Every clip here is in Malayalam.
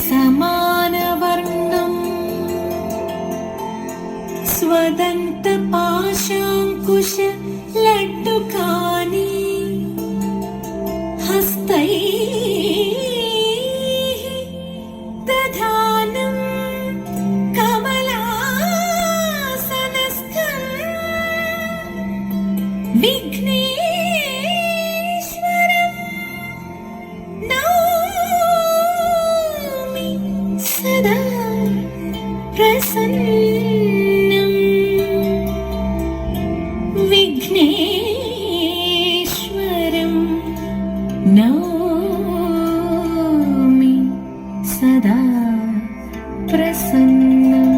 समानवर्णम् स्वदन्तपाशाङ्कुश लड्डुकानि हस्तैः दधानं कमलासनस्थं विघ्नेश्वरं नौमि सदा प्रसन्नं विघ्नेश्वरं नौमि सदा प्रसन्नम्.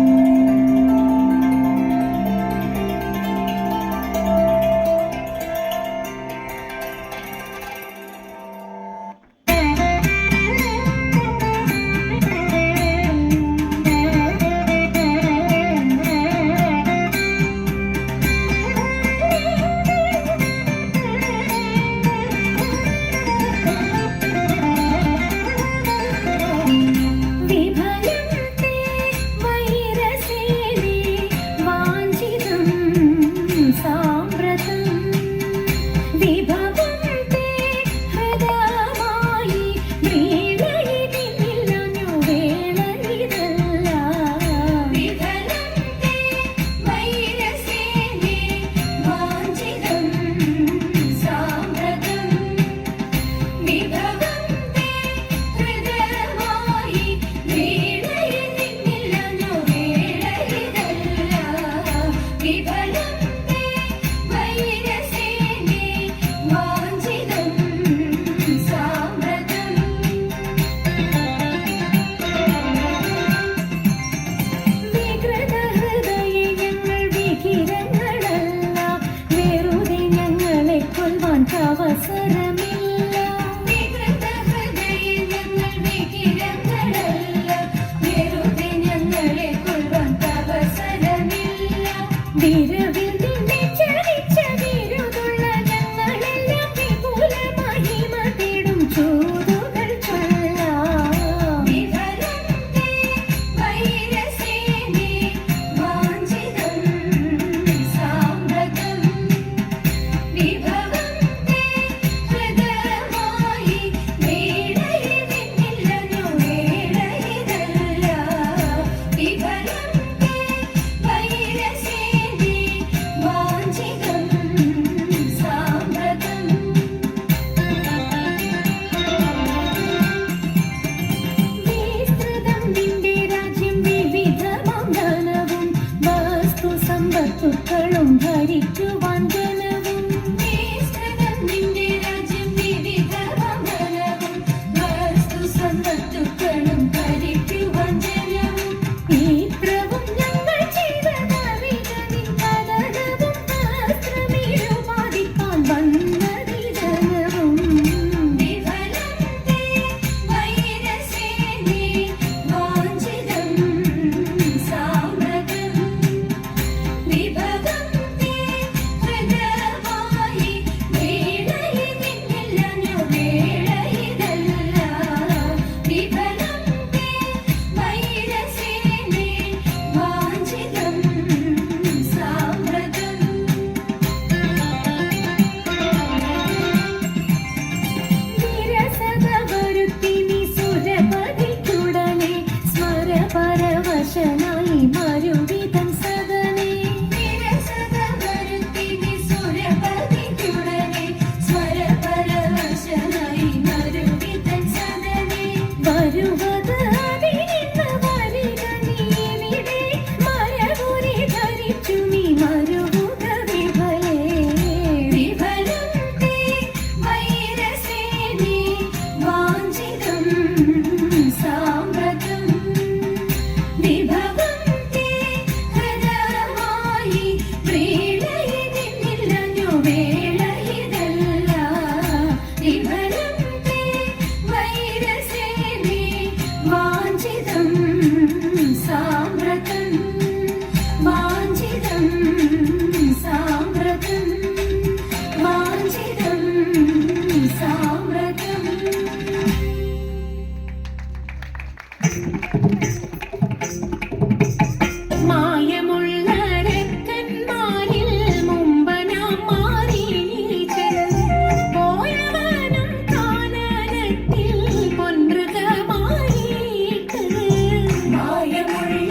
പൊൻമൃഗമായിട്ട് മായമുള്ള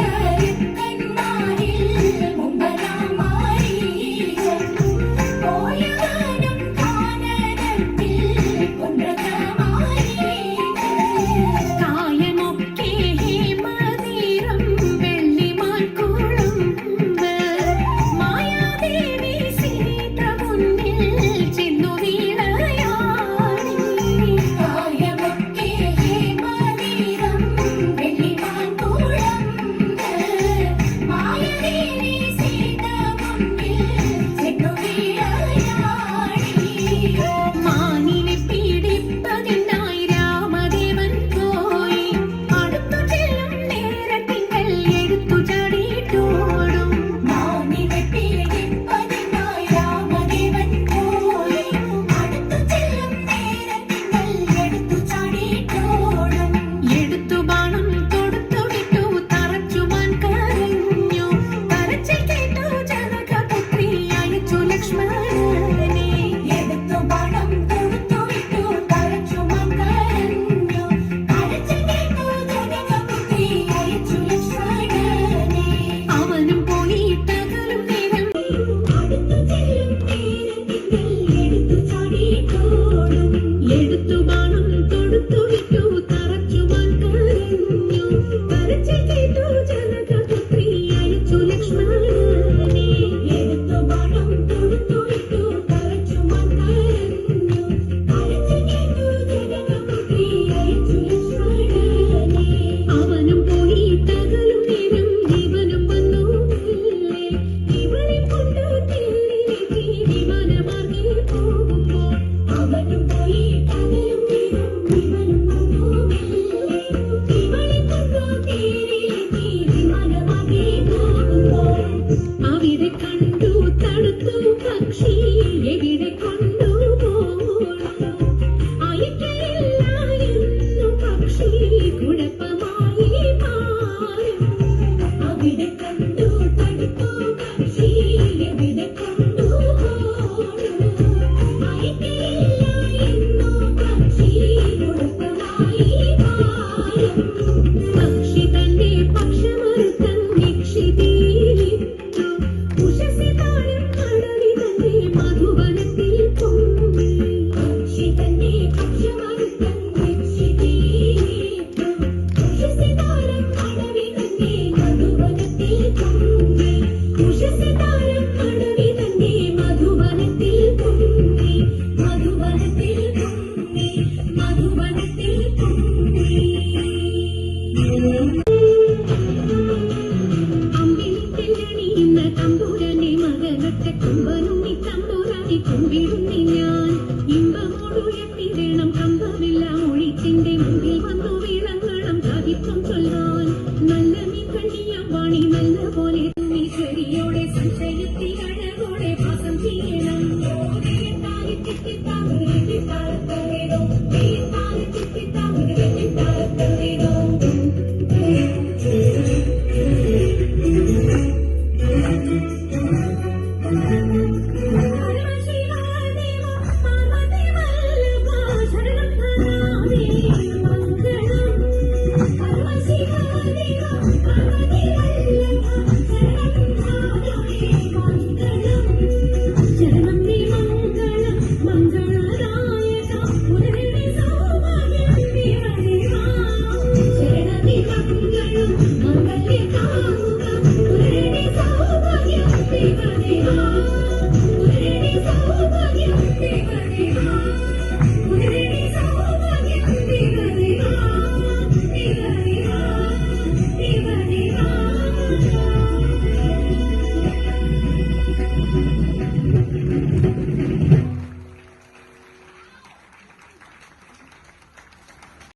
കന്മാരിൽ മുമ്പനാമാരീചൻ പോയവനും കാനനത്തിൽ പൊൻമൃഗമാരീചൻ കായമൊക്കെ മധുരം വെള്ളിമാൻ കുളമ്പ് മായാദേവി സീത മുന്നിൽ ചെന്നു വീണയാടി കായമൊക്കെ മധുരം വെള്ളിമാൻ കുളമ്പ് മായാദേവി സീത മുന്നിൽ ചെന്നു വീണയാടി മാനിനെ പീഡിപ്പതിനായി രാമദേവൻ പോയി അടുത്തു ചെല്ലും നേരത്തിങ്കൽ എടുത്തു ചാടിയിട്ടോടും മാനിനെ പീഡിപ്പതിനായി രാമദേവൻ പോയി അടുത്തു ചെല്ലും നേരത്തിങ്കൽ എടുത്തു ചാടിയിട്ടോടും എടുത്തു ബാണം തൊടുത്തു വിട്ടു തറച്ചുമാൻ കരഞ്ഞു കരച്ചിൽ കേട്ടു ജനകപുത്രി അയച്ചു ലക്ഷ്മണനെ എടുത്തു ബാണം തൊടുത്തു വിട്ടു തറച്ചുമാൻ കരഞ്ഞു കരച്ചിൽ കേട്ടു ജനകപുത്രി അയച്ചു ലക്ഷ്മണനെ അവനും പോയി തകലും നേരം അടുത്തു ചെല്ലും നേരത്തിങ്കൽ എടുത്തു ചാടിയിട്ടോടും എടുത്തു ബാണം തൊടുത്തു വിട്ടു തറച്ചുമാൻ കരഞ്ഞു കരച്ചിൽ കേട്ടു ജനകപുത്രി അയച്ചു ലക്ഷ്മണനെ എടുത്തു ബാണം തൊടുത്തു വിട്ടു തറച്ചുമാൻ കരഞ്ഞു കരച്ചിൽ കേട്ടു ജനകപുത്രി അയച്ചു ലക്ഷ്മണനെ അവനും പോയി തകലും നേരം ഇവനും വന്നു മെല്ലെ ഇവളെ കൊണ്ടു തേരിലെത്തി വിമാനമാർഗെ പോകുമ്പോൾ അവനും പോയി തകലും നേരം ഇവനും വന്നു മെല്ലെ ഇവളെ കൊണ്ടു തേരിലെത്തി വിമാനമാർഗെ പോകുമ്പോൾ അവിടെ കണ്ടു തടുത്തു പക്ഷി എവിടെ കൊണ്ടുപോകണോ അയക്കയില്ല എന്നു പക്ഷി കുഴപ്പമായി മാറും അവിടെ കണ്ടു തടുത്തു പക്ഷി എവിടെ കൊണ്ടുപോകണോ അയക്കയില്ല എന്നു പക്ഷി കുഴപ്പമായി